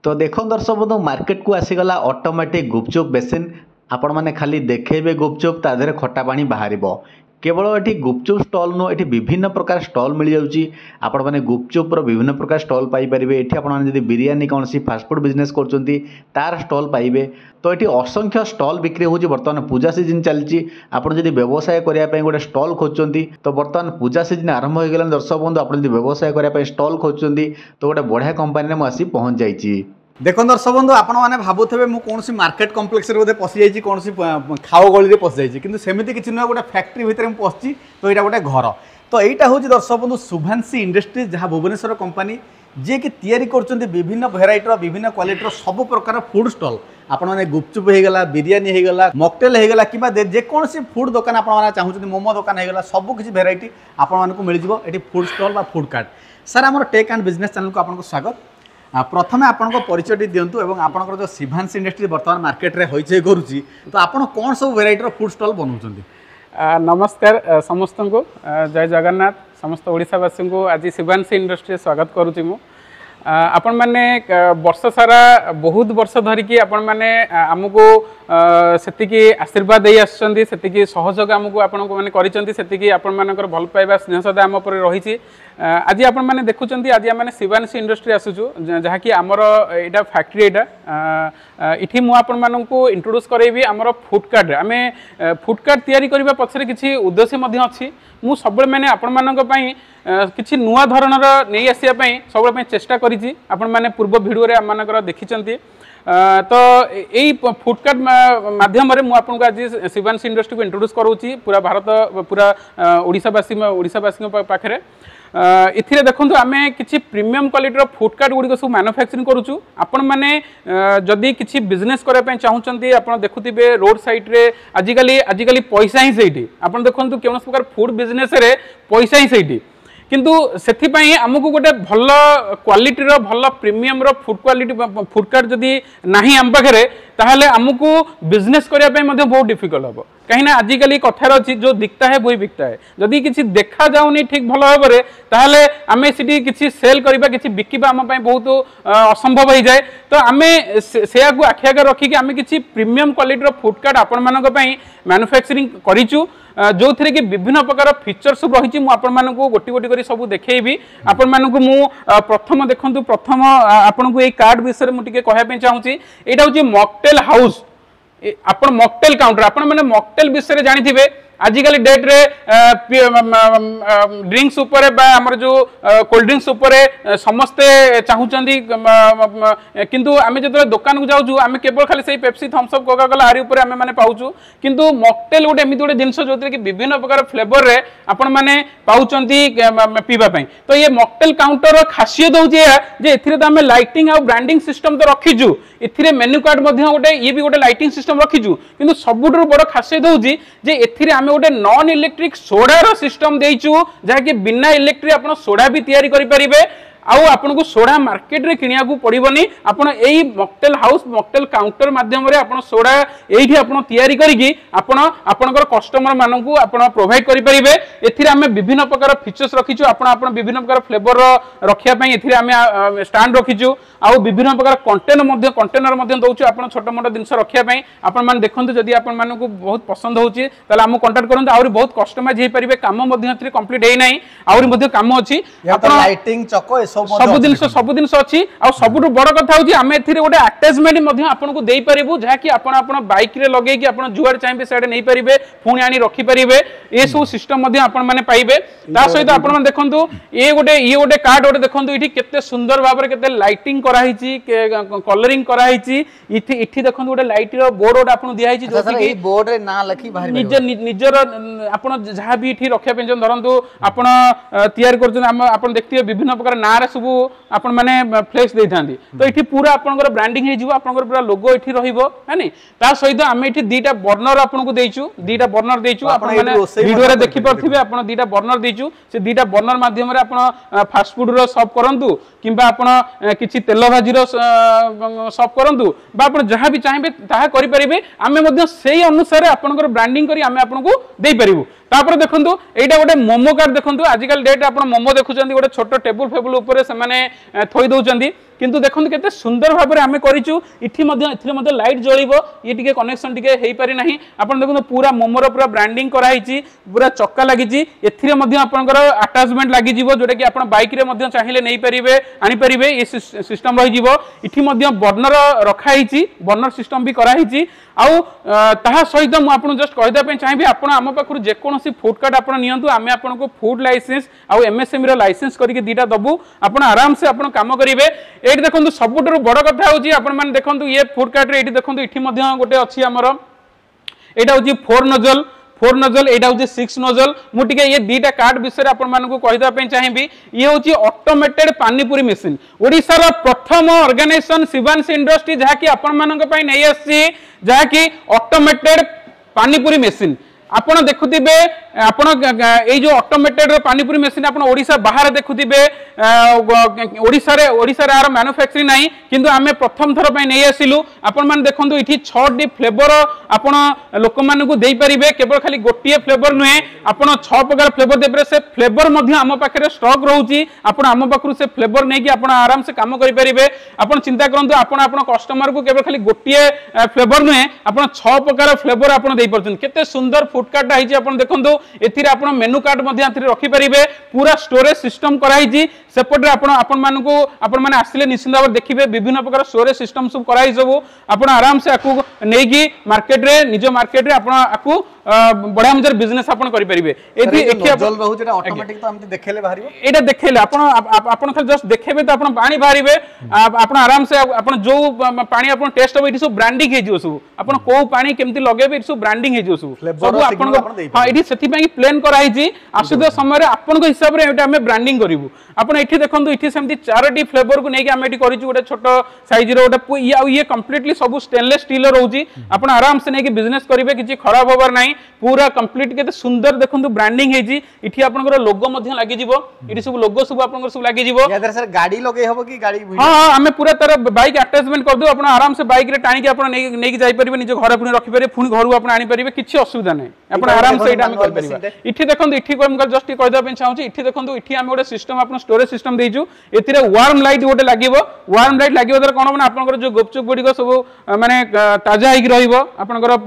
तो देखो दर्शक बंधु मार्केट को आसीगला ऑटोमेटिक गुपचुप बेसिन आपण मैंने खाली देखेबे गुपचुप ता देहरे खट्टा पानी बाहर केवल ये गुपचुप स्टल नु ये विभिन्न प्रकार स्टल मिल जाऊँगी आपण मैंने गुपचुप्र विभिन्न प्रकार स्टल पाइपर ये आपड़ी बिरियानी कौन सी फास्टफुड बिजनेस कर तार स्टल पाइबे। तो ये असंख्य स्टल बिक्री होची। बर्तमान पूजा सीजन चलती आपड़ जब व्यवसाय करने गोटे स्टल खोजुंट तो बर्तमान पूजा सीजन आरंभ हो गला दर्शक बंधु आप व्यवसाय करने स्टल खोजुंट तो गोटे बढ़िया कंपानी में आसी पहुँच जाइए। देखो दर्शक बंधु आपने भावुवे मुझे मार्केट कम्प्लेक्स बोधे पशि जाइए कौन खाओ गली में पशि जाइए कि सेमती किसी नुआ गोटे फैक्ट्री भितर पशि तो यहाँ गोटे घर तो यहाँ हूँ दर्शक बंधु शुभांशी इंडस्ट्रीज जहाँ भुवनेश्वर कंपानी जी कि तैयारी कर विभिन्न भेराइटर विभिन्न क्वालिटर सब प्रकार फूड स्टल आपण मैंने गुपचुप होगा बिरियानी होगा मॉकटेल होगा कि जेकोसी फूड दुकान आप चाहते मोमो दुकान होगा सब किसी भेराइटी आपको मिल जाए food stall food cart. Sir आम टेक एंड बिजनेस चैनल को आपको स्वागत। प्रथम आपण परिचय दिंतु और आपंकर जो शुभांशी इंडस्ट्री बर्तमान मार्केट रे होइचे करूची तो आपण कौन सब वेराइटर फूड स्टल बनाउछन्ती? नमस्कार समस्त को जय जगन्नाथ समस्त ओडिशावासी को आज शुभांशी इंडस्ट्री स्वागत करुच्ची मु आपण मैंने वर्ष सारा बहुत वर्ष धरिकी आपण मैंने आमको सेतिकी आशीर्वाद दे आछन्ती सेतिकी सहयोग आमको आपण मैंने करिसन्ती सेतिकी आपण मानकर भल पाइबा स्नेह सदा आम पर रही। आज आपण मैंने देखुचन्ती आज आम शुभांशी इंडस्ट्री आसुचु जहाँकि आमर एटा फैक्ट्री एटा इठी मु आपण माननको इंट्रोड्यूस करैबी आमर फूड कार्ट आमे फूड कार्ट तैयारी करबा पछरे किछि उद्देश्य मध्ये अछि। मु सब मैंने आपण मानक पई किछि नुआ धरणर नहीं आसिया पई सब पई चेष्टा करिछि। आपण माने पूर्व वीडियो रे आम मानकर देखिचन्ती तो यही फूड कार्ट माध्यम रे मु आपनको आज शुभांशी इंडस्ट्री को इंट्रोड्यूस करूची पूरा भारत पूरा ओडिशावासी पाखरे इथिरे देखंतु आमे किछि प्रीमियम क्वालिटी रो फूड कार्ट गुडी को सब मैन्युफैक्चरिंग करूछु। आपण माने जदी किछि बिजनेस करे पय चाहुचंती आपण देखुतिबे रोड साइड रे आजिकली पैसा ही सेठी आपण देखंतु केवल प्रकार फूड बिजनेस रे पैसा ही सेठी किंतु सेथिपाई आमको गोटे भल क्वालिटी रो भल प्रीमियम रो फूड क्वालिटी फूड कार्ट जदी नाही आम पाखरे ताहले आमको बिजनेस करिया पय मध्ये बहुत डिफिकल्ट हो कहीं आजिकल कथार अच्छी जो दिखता है वही बिकता है जदि किसी देखा जाऊनी ठीक भल भाव में ताहले आमे सिटी किसी सेल करबा किसी बिकिबा आम पय बहुत असंभव हो जाए। तो आमे सेया को आखि आगे रखिकी आमे किसी प्रीमियम क्वालिटी रो फूड कार्ट आपण मानक पय मैन्युफैक्चरिंग करिचु जो थरे कि विभिन्न प्रकार फीचर्स सब रही मु आपण मानकु गोटी गोटी करी सब देखैबी। आपण मानकु मु प्रथम देखंतु प्रथम आपनकु ए कार्ड विषय मु टिके कहया पय चाहूची एटा होची मॉकटेल हाउस आपण मॉकटेल काउंटर आपण माने मॉकटेल विषय जानिथिबे आजिकल डेट रे ड्रिंक्स ऊपर बा हमर जो कोल्ड ड्रिंक्स ऊपर समस्ते चाहूचंदी किंतु आमे जतरे दुकान को जाउछु आमे केवल खाली सेही Pepsi Thums Up Coca Cola आरी ऊपर आमे माने पाउछु किंतु मॉकटेल गोटे एमिति गोटे जिंस जोतरे कि विभिन्न प्रकार फ्लेवर रे आपण माने पाउचंती पीबा पई। तो ये मॉकटेल काउंटर खासियत होउची जे एथिरे त आमे लाइटिंग आ ब्रांडिंग सिस्टम तो रखिजु एथिरे मेन्यू कार्ड मध्ये गोटे ये भी गोटे लाइटिंग सिस्टम रखिजु किंतु सबुठुर बड़ खासियत होउची जे एथिरे गोटे नॉन इलेक्ट्रिक सोडार सिस्टम देइचु जहाँकि बिना इलेक्ट्रिक आपण सोडा भी तैयारी करि परिबे आउ आपन को सोडा मार्केट रे किनिया को पड़िबनी आपण एई मॉकटेल हाउस मॉकटेल काउंटर माध्यम रे आपण सोडा एठी आपण तैयारी करिकि आपण आपनकर कस्टमर माननकु आपण प्रोवाइड करि परिबे। एथिरे हमें विभिन्न प्रकार फीचर्स रखिछु आपण विभिन्न प्रकार फ्लेवर रखिया पई एथिरे हमें स्टैंड रखिछु आउ विभिन्न प्रकार कंटेनर मध्ये दउछु आपण छोट मोट जिंस रखिया पई आपण मान देखंतु जदी आपण माननकु बहुत पसंद होउची ताले हमु कांटेक्ट करंतु आउरी बहुत कस्टमाइज हे परिबे काम मध्ये एथिरे कंप्लीट हेइ नै आउरी मध्ये काम अछि आपण लाइटिंग चको सब दिन अच्छी आ सब बड़ कथा हूँ आम ए गोटे आटाचमेंट आपको दे पारू जहाँकि आप बाइक रे लगे कि जुआड़े चाहिए सियाड़े नहीं पारे पुणी आनी रखिपारे ये सब सिस्टम मैंने पाइबे। सहित आप देखो ये गोटे कार्ड गोटे देखो ये केते सुंदर भाव में केते लाइटिंग कराई कलरिंग कराई देखो गोटे लाइट बोर्ड गोटे आपको दिखाई बोर्ड रे ना लिखि निजर आप जहाँ भी रखा धरतु आप तैयारी कर देखते विभिन्न प्रकार ना सब आपण माने फ्लेक्स दे थांती तो एठी पूरा आपनकर ब्रांडिंग हे जिवो आपनकर पूरा लोगो एठी रहिबो हैनी। ता सहित आमे एठी दीटा बर्नर आपनको देइछु दीटा बर्नर देइछु आपण माने वीडियो रे देखि परथिबे आपण दीटा बर्नर देइछु से दीटा बर्नर माध्यम रे आपण फास्ट फूड रो सर्व करंतु किबा आपण किछि तेल भाजी रो सर्व करंतु बा आपण जहां भी चाहिबे ताहा करि परिबे आमे मध्ये सेही अनुसार आपनकर ब्रांडिंग करी आमे आपनको देइ परिबु। तापर देखंतु एटा गोटे मोमो कार्ड देखंतु आजिकल डेट आपण मोमो देखुचंदी गोटे छोटो टेबल फेबल ऊपर से माने थोई दउचंदी किंतु देखंतु केते सुंदर भाबरे आमे करिचु इठी मध्ये एथिरे मध्ये लाइट जळिबो ये टिके कनेक्शन टिके हेई पारि नाही आपण देखंतु पूरा मोमोर पूरा ब्रांडिंग करा हिची पूरा चक्का लागिची एथिरे मध्ये आपनकर अटैचमेंट लागि जिवो जोटा कि आपण बाइक रे मध्ये चाहिले नै परिबे आनी परिबे ये सिस्टम रहि जिवो इठी मध्ये बर्नर रखा हिची बर्नर सिस्टम भी करा हिची आउ ताहा सहित मु आपन जस्ट कहिदा पे चाहिबी आपण हम पाखरु जे कोनोसी फूड कार्ड आपण नियंतु आमे आपण को फूड लाइसेंस आउ एमएसएमई रो लाइसेंस करिके दीटा दबु आपण आराम से आपण काम करिवे एठी देखंतु सबुटर बड़ कथा होची आपण माने देखंतु ये फूड कार्ड रे एठी देखंतु इठी मध्ये गोटे अछि हमर एटा होची 4 नोजल एटा होची 6 नोजल मु टिके ये दीटा कार्ड विषय आपण मानकु कहिदा पे चाहिबी ये होची ऑटोमेटेड पानीपुरी मशीन ओडिसा रो प्रथम ऑर्गेनाइजेशन शिवांशी इंडस्ट्री जहा कि आपण मानक पई नै आसी जहा कि ऑटोमेटेड पानीपुरी मशीन आपण देखुथिबे आपण ए जो ऑटोमेटेड पानीपुरी मशीन आपण ओडिसा बाहर देखुथिबे ओडिसा रे आर मैन्युफैक्चरिंग नाही किंतु आमे प्रथम थर पई नै आसिलु आपण मान देखंतु इठी 6 डी फ्लेवर आपण लोक मानकु देई परिबे केवल खाली गोटिए फ्लेवर नुहे आपण 6 प्रकार फ्लेवर देबरे से फ्लेवर मध्ये हम पाखरे स्टॉक रहउची आपण हम पाखरु से फ्लेवर नै कि आपण आराम से काम करि परिबे आपण चिंता करंतु आपण कस्टमर को केवल खाली गोटिए फ्लेवर नुहे आपण 6 प्रकार फ्लेवर आपण देई परछन केते सुंदर फूड कार्ड आइची आपण देखंतु एथिरे आपण मेनू कार्ड मध्ये आथिरे रखि परिबे पूरा स्टोरेज सिस्टम कराइची सेपटे आपण मानकु आपण माने आसिले निश्चित भाव देखिबे विभिन्न प्रकार स्टोरेज सिस्टम सब कराइ सब आपण आराम से आकु नेकी मार्केट रे निजो मार्केट रे आपण आकु बडा मजर बिजनेस आपण करि परिबे एथि एखि जल रहू जेटा ऑटोमेटिक तो हम देखेले बाहरिबो एटा देखेले आपण खाली जस्ट देखेबे तो आपण पानी बाहरिबे आपण आराम से आपण जो पानी आपण टेस्ट होबे इति सब ब्रांडिंग हे जिवो सब आपण को पानी केमति लगेबे इति सब ब्रांडिंग हे जिवो सब आपण हां इति सेति पई प्लान कराई जी आसुदो समय रे आपण को हिसाब रे एटा हमें ब्रांडिंग करिवु आपण एठी देखंतु इठी सेमति चारटी फ्लेवर को नेकी हम एठी करिछु गोटे छोटो साइज रो गोटे ये कंप्लीटली सब स्टेनलेस स्टील रहउची आपण आराम से नेकी बिजनेस करिवे किछि खराब होबार नाही पूरा कंप्लीट केते सुंदर देखंतु ब्रांडिंग हेजी इठी आपनकर लोगो मध्ये लागि जिवो इठी सब लोगो सब आपनकर सब लागि जिवो यादर सर गाड़ी लगे हबो कि गाड़ी हां हमें पूरा तरह बाइक अटैचमेंट कर दो आपण आराम से बाइक रे टाणी के आपण नेकी जाई परिबे निज घर पुनी रखि परिबे पुनी घरु आपण आनी परिबे किछि असुविधा नै आपण आराम से एटा हम कर परिबे इठी देखंतु इठी को हम जस्ट कहि द पे चाहूची इठी देखंतु इठी हम गोटे सिस्टम आपण स्टोरेज सिस्टम देइजु एथिरे वार्म लाइट गोटे लागिवो वार्म लाइट लागिवो दर कोन माने आपनकर जो गुपचुप गुडी को सब माने ताजा हिक रहिबो आपनकर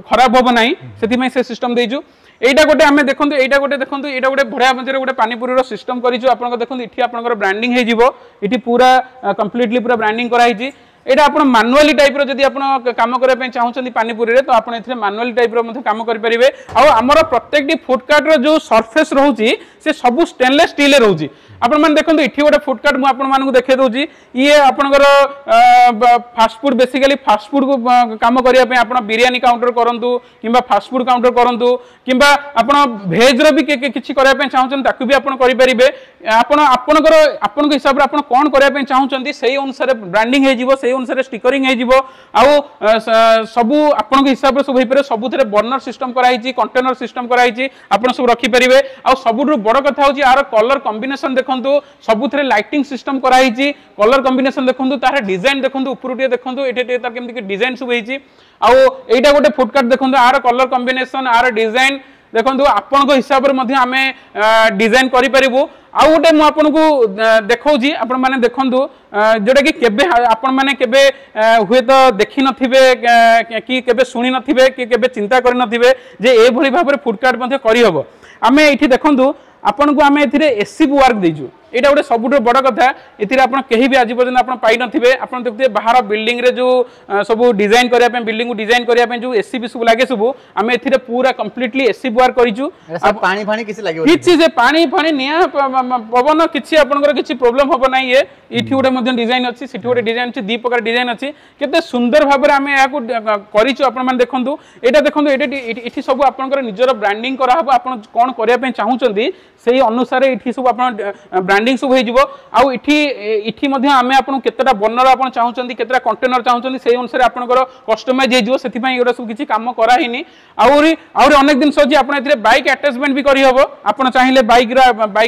खराब होबो नाही सेति में से सिस्टम देइजु एटा गोटे हमें देखंतु एटा गोटे भड़िया मजरे गोटे पानीपुरी रो सिस्टम करिजु आपनकर देखंतु इठी आपनकर ब्रांडिंग हे जिवो इठी पूरा कंप्लीटली पूरा ब्रांडिंग करा हिची एटा आपण मैनुअली टाइप रो जदी आपण काम करे पे चाहउछन्ती पानीपुरी रे तो आपण एथिरे मैनुअली टाइप रो मध्ये काम करि परिबे आ हमर प्रत्येकटी फूड कार्ड रो जो सरफेस रहउची से सब स्टेनलेस स्टील रहउची आपण मान देखंतु इठी गोटे फूड कार्ड मु आपण मानकु देखे दउची ये आपनकर fast food basically fast food को काम करिया पे आपण बिरयानी काउंटर करंतु किबा फास्ट फूड काउंटर करंतु किबा आपण भेज रो भी किछि करिया पे चाहउछन ताकु भी आपण करि परिबे आपण आपनकर हिसाब रे आपण कोन करिया पे चाहउछन्ती सेही अनुसार ब्रांडिंग हे जिवो सेही अनुसार स्टिकरिंग हे जिवो आउ सबु आपन हिसाब रे सब हे परे सबुथरे बर्नर सिस्टम कराइची कंटेनर सिस्टम कराइची आपण सब रखि परिबे आ सबुरु बड़ कथा होची आर कलर कॉम्बिनेशन देखंतु सबुथरे लाइटिंग सिस्टम कराइची कलर कॉम्बिनेशन देखंतु तार डिजाइन देखंतु ऊपरटिए देखंतु एटे तार केमति डिजाइन सब हेची आ एटा गोटे फूड कार्ड देखंतु आर कलर कॉम्बिनेशन आर डिजाइन देखंतु आपन को हिसाब रे मध्ये हमें डिजाइन करि परिबु आ गोटे मु आपन को देखौजी आपन माने देखंतु जोटा कि केबे आपन माने केबे हुए तो देखि नथिबे कि केबे सुनि नथिबे कि केबे चिंता करि नथिबे जे ए भली भाबरे फूड कार्ड मध्ये करि हबो हमें एठी देखंतु आपन को हमें एथिरे एसी वर्क देजु एटा गोटे सबुठ बड़ कथा एथिरे आपण केही भी आज पर्यंत आपण पाई नथिबे आपण देखते बाहर बिल्डिंग रे जो सब डिजाइन करिया पे बिल्डिंग को डिजाइन करिया पे जो एसी भी सब लागे सब हमें एथिरे पूरा कंप्लीटली एसी वर्क करिजु पानी फानी किछि लागियो किछि जे पानी फानी निया पवन किछि आपनकर किछि प्रॉब्लम होबो नाही ये इठी गोटे मध्ये डिजाइन अछि सिठी गोटे डिजाइन अछि दी प्रकार डिजाइन अछि केते सुंदर भाबरे हमें याकू करिछु आपण मान देखंतु एटा देखंतु इठी सब आपनकर निजर ब्रांडिंग करा हबो आपण कोन करिया पे चाहुचंदी सेही अनुसार इठी सब आपण ब्रांडिंग सब होइजिवो आउ इठी मध्ये हमें आपण केतेटा बर्नर आपण चाहुचंदी केतेटा कंटेनर चाहुचंदी सेही अनुसार आपनकर कस्टमाइज हेजिवो सेति पई एडा सब किछि काम करा हिनी आउरी अनेक दिन सजी आपण एथिरे बाइक अटैचमेंट भी करि हबो आपण चाहिले बाइक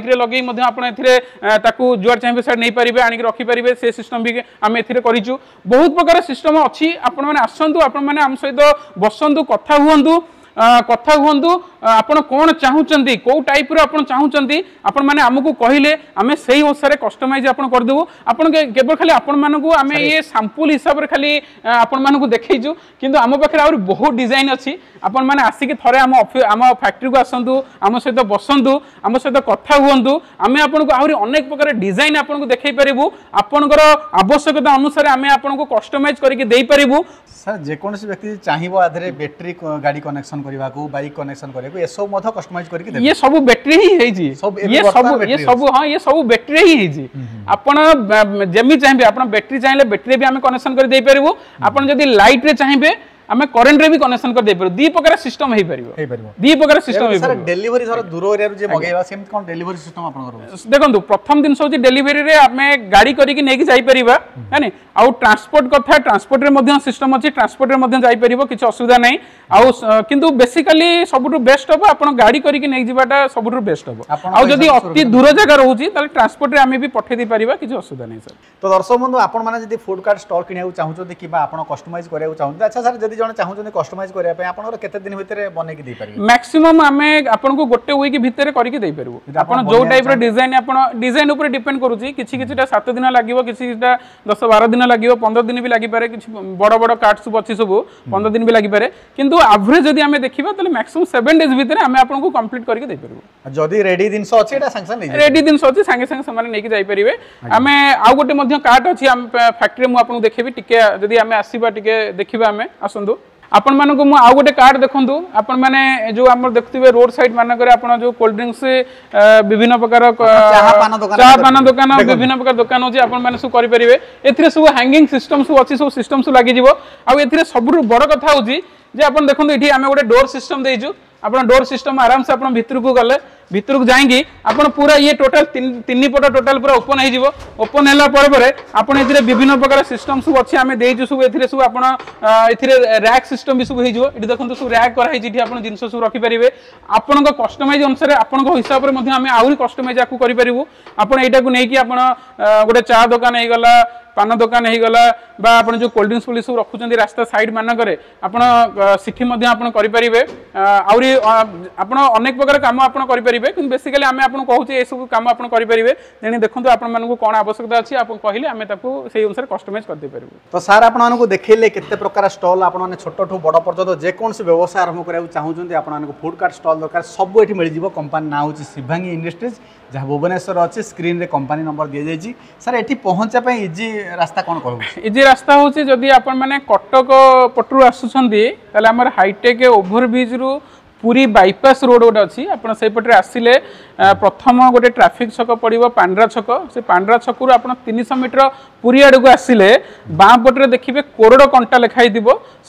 रे लगेई मध्ये आपण एथिरे ताकू जुआर चाहिबे साइड नै परिबे आनी रखि परिबे से सिस्टम भी हम एथिरे करिचु बहुत प्रकार सिस्टम अछि आपण माने आसंतु आपण माने हम सहित बसंतु कथा हुअंतु कथा हुंतु आपण कोन चाहुचंती को टाइप रो आपण चाहुचंती आपण माने हमकु कहिले आमे सेही अनुसार कस्टमाइज आपण कर देबो आपण केवल खाली आपण मानकु आमे ये सैंपल हिसाब रे खाली आपण मानकु देखैजु किंतु हम पाखरे और बहुत डिजाइन अछि आपण माने आसी के थरे हम फैक्ट्री को आसंतु हम सहित बसंतु हम सहित कथा हुंतु आमे आपण को और अनेक प्रकार डिजाइन आपण को देखै परिबु आपनकर आवश्यकता अनुसार आमे आपण को कस्टमाइज करके देई परिबु सर जे कोनसी व्यक्ति चाहिबो आधरे बैटरी गाड़ी कनेक्शन करबा को बाइक कनेक्शन करे को ये सब मध कस्टमाइज करके देबो ये सब बैटरी ही है जी ये सब हां ये सब बैटरी ही है जी आपण जेमी चाहिबे आपण बैटरी चाहिले बैटरी भी हम कनेक्शन कर देई परिबु आपण जदी लाइट रे चाहिबे आमे करंट रे भी कनेक्शन कर दे परु दी प्रकार सिस्टम हे परिबो दी प्रकार सिस्टम हे सर डिलीवरी सर दूर एरिया जे मगेबा सेम कोन डिलीवरी सिस्टम आपन करू देखंतु प्रथम दिन सोची डिलीवरी रे आमे गाड़ी करी कि नेकी जाई परिबा हानी आउ ट्रांसपोर्ट कथा ट्रांसपोर्ट रे मध्य सिस्टम अछि ट्रांसपोर्ट रे मध्य जाई परिबो किछ असुविधा नै आउ किंतु बेसिकली सबटु बेस्ट हो आपण गाड़ी करी कि नेकी जिबाटा सबटु बेस्ट हो आउ जदी अति दूर जगह रहउची ताले ट्रांसपोर्ट रे आमे भी पठे दी परिबा किछ असुविधा नै सर तो दर्शक बंधु आपण माने जदी फूड कार्ट स्टॉल किनिया चाहउछो किबा आपण कस्टमाइज करिया चाहउछो अच्छा सर जदी जण चाहउछो कस्टमाइज करिया पे आपण केते दिन भितरे बने के दै परिबे मैक्सिमम आमे आपण को गोटे वीक भितरे करी के दै परबो आपण जो टाइप रो डिजाइन आपण डिजाइन ऊपर डिपेंड करूची किछि किछिटा 7 दिन लागिवो किछिटा 10 12 दिन लागिवो 15 दिन भी लागि पारे किछि बड़ बड़ कार्ड सब अछि सब 15 दिन भी लागि पारे किंतु एवरेज जदी आमे देखिबा तले मैक्सिमम 7 डेज भितरे आमे आपण को कंप्लीट करी के दै परबो जदी रेडी दिन सो अछि एटा सैंक्शन नै रेडी दिन सो अछि संगे संगे समान नै के जाई परिबे आमे आ गोटे मध्य कार्ड अछि हम फैक्ट्री मु आपण देखिबी टिके जदी आमे आसीबा टिके देखिबा आमे आसंदु आपण मानको मु आ गोटे कार्ड देखंतु आपण माने जो हमर देखथिबे रोड साइड माने करे आपण जो कोल्ड ड्रिंक्स विभिन्न प्रकार चाहा पान दुकान विभिन्न प्रकार दुकान होची आपण माने सु करि परिबे एथिरे सब हैंगिंग सिस्टम सु अछि सब सिस्टम सु लागि जिवो आ एथिरे सबरु बड़ कथा होची जे आपण देखंतु एठी आमे गोटे डोर सिस्टम देइजु आपण डोर सिस्टम आराम से आपण भितर को गले भितर को जाएंगी आपण पूरा ये टोटल तीन पट टोटल पूरा ओपन हो जिवो ओपन हैला परे आपण एथिरे विभिन्न प्रकार सिस्टम सब अछि आमे देइजु सब एथिरे सब आपण एथिरे रैक सिस्टम भी सब हे जिवो एठी देखंतु सब रैक करा हे जिठी आपण जिंस सब रखि परिबे आपण को कस्टमाइज अनुसार आपण को हिसाब रे मध्ये आमे आउरी कस्टमाइज आकु करि परिबु आपण एटा को नै कि आपण गोटे चा दुकान हे गला पान दुकान हे गला बा आपण जो कोल्ड ड्रिंक्स पुलिस रखुचंदी रास्ता साइड मान करे आपण सिठी मध्ये आपण करि परिबे आउरी आपण अनेक प्रकार काम आपण करि परिबे किंतु बेसिकली आमे आपण कहूचे ए सब काम आपण करि परिबे तेनी देखंतु आपण मानकु कोन आवश्यकता अछि आपण कहिले आमे ताकू सेही अनुसार कस्टमाइज कर दे परिबे तो सर आपण मानकु देखैले केते प्रकार स्टॉल आपण माने छोटो ठो बड़ पर्यंत जे कोन से व्यवसाय आरंभ करिया चाहउचंदी आपण मानकु फूड कार्ट स्टॉल दरकार सब एठी मिल जिवो कंपनी ना होची शिवांगी इंडस्ट्रीज जहाँ भुवनेश्वर अच्छे स्क्रीन रे कंपनी नंबर दि जाइए सर एठी पहुँचा पे इजी रास्ता कौन कहूँ इजी रास्ता होची जदि आपण माने कटक पटरु आसुछंदी ताले हमर हाईटेक ओवरब्रिज रु पूरी बाईपास रोड गोटे अच्छी आप पटे आसिले प्रथम गोटे ट्राफिक छक पड़ो पांड्रा छक से पांड्रा छक रू आप 300 मीटर पूरी आड़ को आसिले बाँ पटे देखिए कोरड़ कंटा लिखाई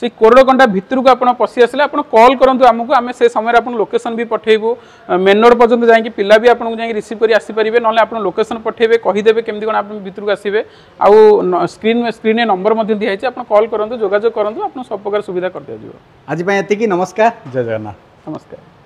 से कोरड़ कंटा भितर को आप पशि आसिले आप कॉल करूँ आमको आम से समय आप लोकेशन भी पठेबू मेन रोड पर्यंत जाकि पिला भी आपको जाकि रिसीव कर आसीपारे ना आप लोकेशन पठेबे कहीदेवे केमती कौन आप भितर को आसवे आउ स्क्रीन नंबर दिखाई आप कॉल करूँ जोगाजोग करूँ आप सब प्रकार सुविधा कर दिया। आज नमस्कार जय जगन्नाथ। नमस्कार।